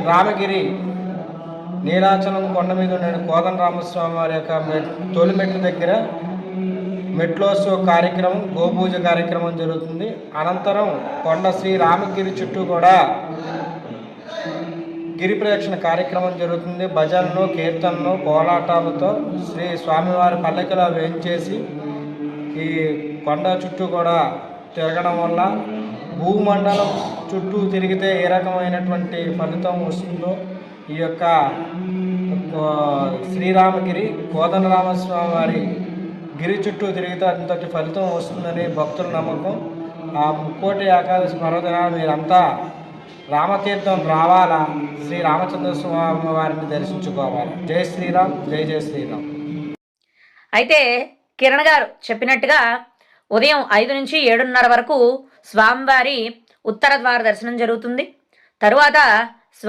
రామగిరి నీలాచలం కొండ మీద ఉన్న కోదండరామస్వామి వారి యొక్క తొలి మెట్టు దగ్గర మెట్లోత్సవ కార్యక్రమం, గోపూజ కార్యక్రమం జరుగుతుంది. అనంతరం కొండ శ్రీ రామగిరి చుట్టూ కూడా గిరి ప్రదక్షిణ కార్యక్రమం జరుగుతుంది. భజనలు, కీర్తనలు, కోలాటాలతో శ్రీ స్వామివారి పల్లకిలో వేయించేసి ఈ కొండ చుట్టూ కూడా తిరగడం వల్ల భూమండలం చుట్టూ తిరిగితే ఏ రకమైనటువంటి ఫలితం వస్తుందో ఈ యొక్క శ్రీరామగిరి కోదండరామస్వామి వారి గిరి చుట్టూ తిరిగితే అంతటి ఫలితం వస్తుందని భక్తుల నమ్మకం. ఆ ముక్కోటి ఏకాదశి పర్వదినాలు మీరంతా రామతీర్థం రావాలా, శ్రీ రామచంద్ర స్వామి వారిని దర్శించుకోవాలి. జై శ్రీరామ్, జై జై శ్రీరామ్. అయితే కిరణ్ గారు చెప్పినట్టుగా ఉదయం 5 నుంచి 7:30 వరకు స్వామివారి ఉత్తర ద్వార దర్శనం జరుగుతుంది. తరువాత